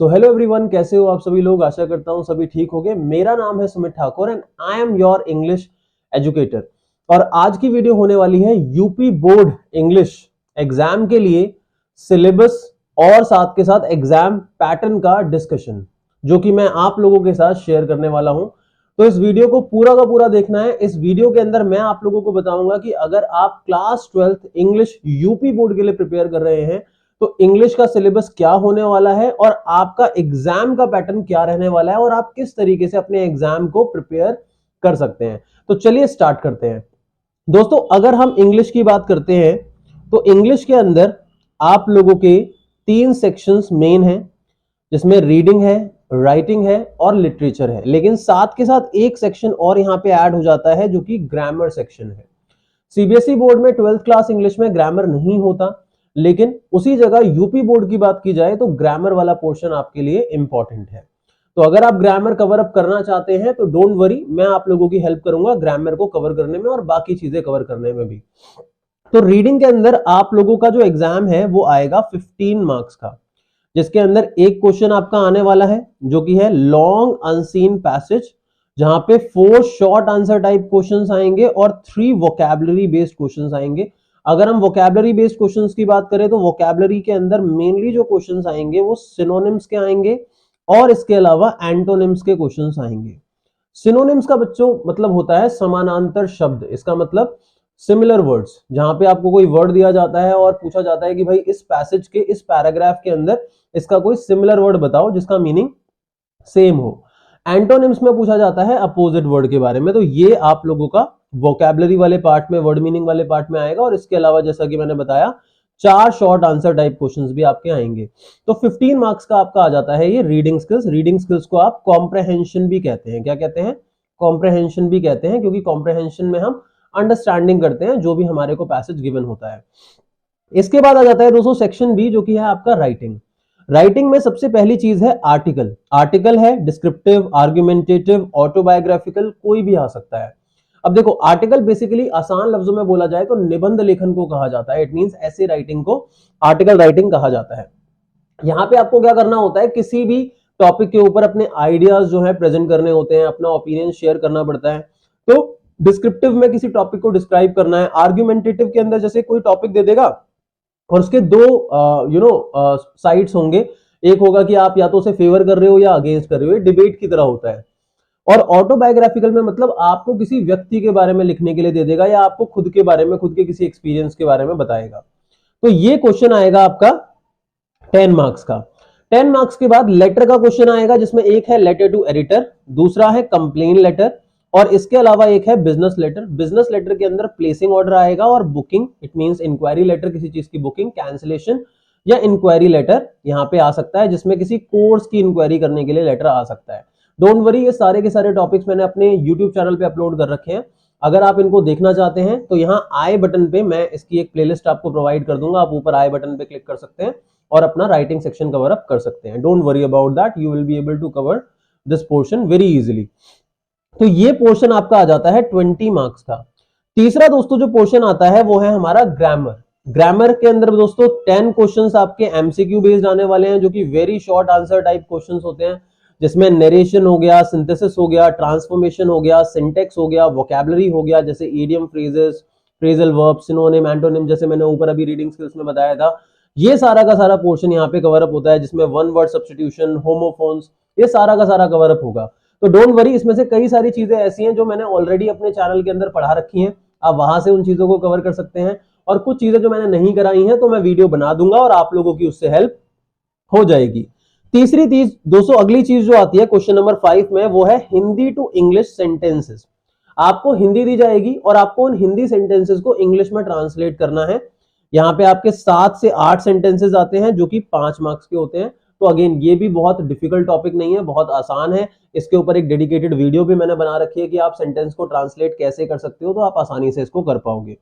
तो hello everyone, कैसे हो आप सभी लोग। आशा करता हूं सभी ठीक होंगे। मेरा नाम है Sumit Thakur and I am your English educator. और आज की वीडियो होने वाली है यूपी बोर्ड इंग्लिश एग्जाम के लिए सिलेबस और साथ के साथ एग्जाम पैटर्न का डिस्कशन, जो कि मैं आप लोगों के साथ शेयर करने वाला हूं। तो इस वीडियो को पूरा का पूरा देखना है। इस वीडियो के अंदर मैं आप लोगों को बताऊंगा कि अगर आप class 12th English UP board के लिए प्रिपेयर कर रहे हैं तो इंग्लिश का सिलेबस क्या होने वाला है और आपका एग्जाम का पैटर्न क्या रहने वाला है और आप किस तरीके से अपने एग्जाम को प्रिपेयर कर सकते हैं। तो चलिए स्टार्ट करते हैं दोस्तों। अगर हम इंग्लिश की बात करते हैं तो इंग्लिश के अंदर आप लोगों के 3 सेक्शंस मेन हैं, जिसमें रीडिंग है, राइटिंग है और लिटरेचर है। लेकिन साथ के साथ एक सेक्शन और यहां पे ऐड हो जाता है जो कि ग्रामर सेक्शन है। सीबीएसई बोर्ड में 12th क्लास इंग्लिश में ग्रामर नहीं होता, लेकिन उसी जगह यूपी बोर्ड की बात की जाए तो ग्रामर वाला पोर्शन आपके लिए इंपॉर्टेंट है। तो अगर आप ग्रामर कवर अप करना चाहते हैं तो डोंट वरी, मैं आप लोगों की हेल्प करूंगा ग्रामर को कवर करने में और बाकी चीजें कवर करने में भी। तो रीडिंग के अंदर आप लोगों का जो एग्जाम है वो आएगा 15 मार्क्स का, जिसके अंदर एक क्वेश्चन आपका आने वाला है जो कि है लॉन्ग अनसीन पैसेज, जहां पे 4 शॉर्ट आंसर टाइप क्वेश्चंस आएंगे और 3 वोकैबुलरी बेस्ड क्वेश्चंस आएंगे। अगर हम वोकैबुलरी बेस्ड क्वेश्चंस की बात करें तो वोकैबुलरी के अंदर मेनली जो क्वेश्चंस आएंगे वो सिनोनिम्स के आएंगे और इसके अलावा एंटोनिम्स के क्वेश्चंस आएंगे। सिनोनिम्स का बच्चों मतलब होता है समानांतर शब्द। इसका मतलब सिमिलर वर्ड्स, जहां पे आपको कोई वर्ड दिया जाता है और पूछा जाता है कि भाई इस पैसेज के इस पैराग्राफ के अंदर इसका कोई सिमिलर वर्ड बताओ जिसका मीनिंग सेम हो। एंटोनिम्स में पूछा जाता है अपोजिट वर्ड के बारे में। तो ये आप लोगों का वोकैबुलरी वाले पार्ट में, वर्ड मीनिंग वाले पार्ट में आएगा। और इसके अलावा जैसा कि मैंने बताया 4 शॉर्ट आंसर टाइप क्वेश्चंस भी आपके आएंगे। तो 15 मार्क्स का आपका आ जाता है ये रीडिंग स्किल्स। रीडिंग स्किल्स को आप कॉम्प्रहेंशन भी कहते हैं। क्या कहते हैं? कॉम्प्रहेंशन भी कहते हैं, क्योंकि कॉम्प्रहेंशन में हम अंडरस्टैंडिंग करते हैं जो भी हमारे को पैसेज गिवन होता है। इसके बाद आ जाता है दोस्तों सेक्शन बी, जो कि है आपका राइटिंग। राइटिंग में सबसे पहली चीज है आर्टिकल। आर्टिकल है डिस्क्रिप्टिव, आर्गुमेंटेटिव, ऑटोबायोग्राफिकल, कोई भी आ सकता है। अब देखो, आर्टिकल बेसिकली आसान लफ्जों में बोला जाए तो निबंध लेखन को कहा जाता है। इट मींस ऐसे राइटिंग को आर्टिकल राइटिंग कहा जाता है। यहाँ पे आपको क्या करना होता है, किसी भी टॉपिक के ऊपर अपने आइडियाज जो है प्रेजेंट करने होते हैं, अपना ओपिनियन शेयर करना पड़ता है। तो डिस्क्रिप्टिव में किसी टॉपिक को डिस्क्राइब करना है। आर्गुमेंटेटिव के अंदर जैसे कोई टॉपिक दे देगा और उसके दो साइड्स होंगे। एक होगा कि आप या तो उसे फेवर कर रहे हो या अगेंस्ट कर रहे हो, डिबेट की तरह होता है। और ऑटोबायोग्राफिकल में मतलब आपको किसी व्यक्ति के बारे में लिखने के लिए दे देगा या आपको खुद के बारे में, खुद के किसी एक्सपीरियंस के बारे में बताएगा। तो ये क्वेश्चन आएगा आपका 10 मार्क्स का। 10 मार्क्स के बाद लेटर का क्वेश्चन आएगा, जिसमें एक है लेटर टू एडिटर, दूसरा है कंप्लेन लेटर और इसके अलावा एक है बिजनेस लेटर। बिजनेस लेटर के अंदर प्लेसिंग ऑर्डर आएगा और booking, it means inquiry letter, किसी चीज की बुकिंग, कैंसिलेशन या इंक्वायरी लेटर यहां पे आ सकता है, जिसमें किसी कोर्स की इंक्वायरी करने के लिए लेटर आ सकता है। डोंट वरी, ये सारे के सारे टॉपिक्स मैंने अपने यूट्यूब चैनल पे अपलोड कर रखे हैं। अगर आप इनको देखना चाहते हैं तो यहाँ आई बटन पे मैं इसकी एक प्लेलिस्ट आपको प्रोवाइड कर दूंगा। आप ऊपर आई बटन पे क्लिक कर सकते हैं और अपना राइटिंग सेक्शन कवर अप कर सकते हैं। Don't worry about that, you will be able to cover this portion very easily. तो ये पोर्शन आपका आ जाता है 20 मार्क्स का। तीसरा दोस्तों जो पोर्शन आता है वो है हमारा ग्रामर। ग्रामर के अंदर दोस्तों 10 क्वेश्चंस आपके एमसीक्यू बेस्ड आने वाले हैं, जो कि very short answer type questions होते हैं, जिसमें नरेशन हो गया, सिंथेसिस हो गया, ट्रांसफॉर्मेशन हो गया, सिंटेक्स हो गया, वोकैबुलरी हो गया, जैसे idiom, phrases, phrasal verb, synonym, antonym, जैसे मैंने ऊपर अभी रीडिंग स्किल्स में बताया था। ये सारा का सारा पोर्शन यहाँ पे कवर अप होता है, जिसमें वन वर्ड सब्स्टिट्यूशन, होमोफोन्स, ये सारा का सारा कवर अप होगा। तो डोंट वरी, इसमें से कई सारी चीजें ऐसी हैं जो मैंने ऑलरेडी अपने चैनल के अंदर पढ़ा रखी हैं। आप वहां से उन चीजों को कवर कर सकते हैं और कुछ चीजें जो मैंने नहीं कराई हैं तो मैं वीडियो बना दूंगा और आप लोगों की उससे हेल्प हो जाएगी। तीसरी चीज दोस्तों, अगली चीज जो आती है क्वेश्चन नंबर 5 में, वो है हिंदी टू इंग्लिश सेंटेंसेस। आपको हिंदी दी जाएगी और आपको उन हिंदी सेंटेंसेस को इंग्लिश में ट्रांसलेट करना है। यहाँ पे आपके 7 से 8 सेंटेंसेस आते हैं जो कि 5 मार्क्स के होते हैं। तो अगेन ये भी बहुत डिफिकल्ट टॉपिक नहीं है, बहुत आसान है। इसके ऊपर एक डेडिकेटेड वीडियो भी मैंने बना रखी है कि आप सेंटेंस को ट्रांसलेट कैसे कर सकते हो, तो आप आसानी से इसको कर पाओगे।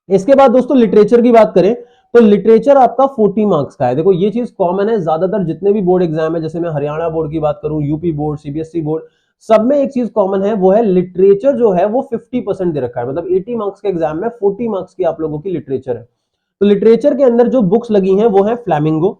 इसके बाद दोस्तों लिटरेचर की बात करें तो लिटरेचर आपका 40 मार्क्स का है। देखो ये चीज कॉमन है, ज्यादातर जितने भी बोर्ड एग्जाम है, जैसे मैं हरियाणा बोर्ड की बात करूं, यूपी बोर्ड, सीबीएसई बोर्ड, सब में एक चीज कॉमन है, वो है लिटरेचर जो है वो 50% दे रखा है। मतलब 80 मार्क्स के एग्जाम में 40 मार्क्स की आप लोगों की लिटरेचर है। तो लिटरेचर के अंदर जो बुक्स लगी हैं वो है फ्लैमिंगो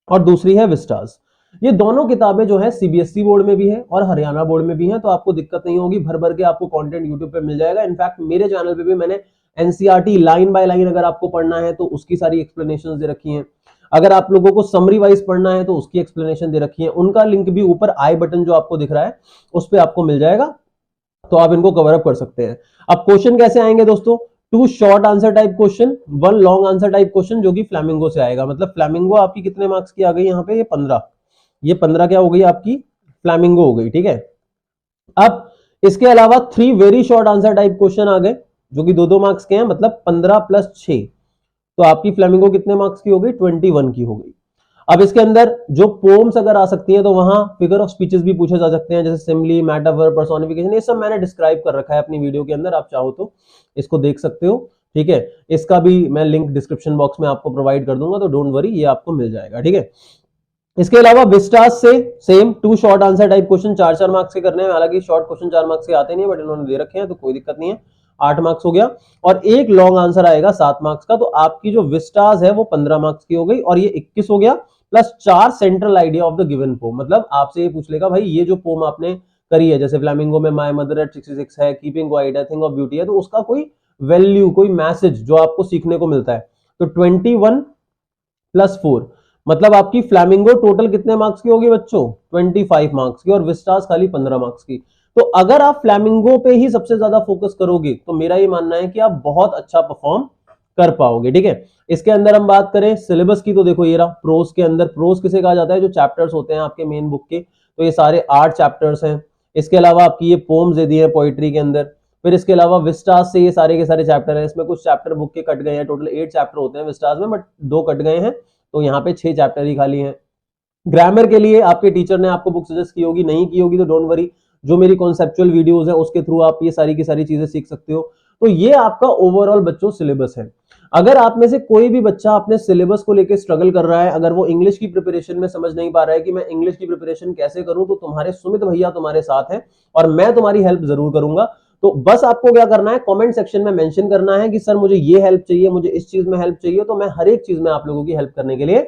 और दूसरी है विस्टास। ये दोनों किताबें जो है सीबीएसई बोर्ड में भी है और हरियाणा बोर्ड में भी है, तो आपको दिक्कत नहीं होगी, भर भर के आपको कंटेंट यूट्यूब पे मिल जाएगा। इनफैक्ट मेरे चैनल पे भी मैंने एनसीईआरटी लाइन बाय लाइन अगर आपको पढ़ना है तो उसकी सारी एक्सप्लेनेशन दे रखी है। अगर आप लोगों को समरी वाइज पढ़ना है तो उसकी एक्सप्लेनेशन दे रखी है। उनका लिंक भी ऊपर आई बटन जो आपको दिख रहा है उस पर आपको मिल जाएगा, तो आप इनको कवर अप कर सकते हैं। अब क्वेश्चन कैसे आएंगे दोस्तों, 2 short answer type question, 1 long answer type question, जो कि फ्लैमिंगो से आएगा। मतलब फ्लैमिंगो आपकी कितने मार्क्स की आ गई यहाँ पे, ये 15 क्या हो गई आपकी, फ्लैमिंगो हो गई, ठीक है। अब इसके अलावा 3 very short answer type question आ गए जो कि 2-2 मार्क्स के हैं, मतलब 15 + 6, तो आपकी फ्लैमिंगो कितने मार्क्स की हो गई, 21 की हो गई। अब इसके अंदर जो पोम्स अगर आ सकती हैं तो वहां फिगर ऑफ स्पीचेस भी पूछे जा सकते हैं, जैसे सिमिली, मेटाफर, पर्सोनिफिकेशन, ये सब मैंने डिस्क्राइब कर रखा है अपनी वीडियो के अंदर, आप चाहो तो इसको देख सकते हो, ठीक है। इसका भी मैं लिंक डिस्क्रिप्शन बॉक्स में आपको प्रोवाइड कर दूंगा, तो डोंट वरी, ये आपको मिल जाएगा, ठीक है। इसके अलावा विस्टास से same 2 short answer type question 4-4 marks के करने हैं। हालांकि शॉर्ट क्वेश्चन 4 मार्क्स के आते नहीं है, बट इन्होंने दे रखे हैं तो कोई दिक्कत नहीं है, 8 मार्क्स हो गया। और एक लॉन्ग आंसर आएगा 7 मार्क्स का, तो आपकी जो विस्टास है वो 15 मार्क्स की हो गई, और ये 21 हो गया, plus 4 central idea of the given poem. मतलब आपसे ये पूछ लेगा भाई ये जो पोम आपने करी है, जैसे फ्लैमिंगो में माय मदर एट 66 है, keeping quiet, I think of beauty है, तो उसका कोई वैल्यू, कोई मैसेज जो आपको सीखने को मिलता है। तो 21 + 4, मतलब आपकी फ्लैमिंगो टोटल कितने मार्क्स की होगी बच्चों, 25 मार्क्स की, और विस्टास खाली 15 मार्क्स की। तो अगर आप फ्लैमिंगो पे ही सबसे ज्यादा फोकस करोगे तो मेरा ये मानना है कि आप बहुत अच्छा परफॉर्म कर पाओगे, ठीक है। इसके अंदर हम बात करें सिलेबस की, तो देखो ये रहा प्रोज के अंदर, प्रोज किसे कहा जाता है, जो चैप्टर्स होते हैं आपके मेन बुक के, तो ये सारे 8 चैप्टर्स हैं। इसके अलावा आपकी ये पोम्स दे दी है पोइट्री के अंदर। फिर इसके अलावा विस्टास से ये सारे के सारे चैप्टर हैं, इसमें कुछ चैप्टर बुक के कट गए हैं, टोटल 8 चैप्टर होते हैं विस्टास में, बट 2 कट गए हैं, तो यहाँ पे 6 चैप्टर ही खाली हैं। ग्रामर के लिए आपके टीचर ने आपको बुक सजेस्ट की होगी, नहीं की होगी तो डोंट वरी, जो मेरी कॉन्सेप्चुअल वीडियोस है उसके थ्रू आप ये सारी की सारी चीजें सीख सकते हो। तो ये आपका ओवरऑल बच्चों सिलेबस है। अगर आप में से कोई भी बच्चा अपने सिलेबस को लेकर स्ट्रगल कर रहा है, अगर वो इंग्लिश की प्रिपरेशन में समझ नहीं पा रहा है कि मैं इंग्लिश की प्रिपरेशन कैसे करूं, तो तुम्हारे सुमित भैया तुम्हारे साथ हैं और मैं तुम्हारी हेल्प जरूर करूंगा। तो बस आपको क्या करना है, कमेंट सेक्शन में मेंशन करना है कि सर मुझे ये हेल्प चाहिए, मुझे इस चीज में हेल्प चाहिए, तो मैं हर एक चीज में आप लोगों की हेल्प करने के लिए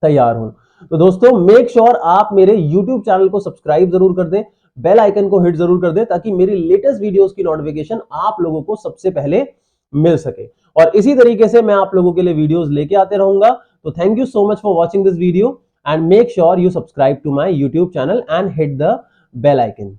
तैयार हूं। तो दोस्तों मेक श्योर आप मेरे YouTube चैनल को सब्सक्राइब जरूर कर दें, बेल आइकन को हिट जरूर कर दें, ताकि मेरी लेटेस्ट वीडियोस की नोटिफिकेशन आप लोगों को सबसे पहले मिल सके। और इसी तरीके से मैं आप लोगों के लिए वीडियोस लेके आते रहूंगा। तो thank you so much for watching this video and make sure you subscribe to my YouTube channel and hit the bell icon.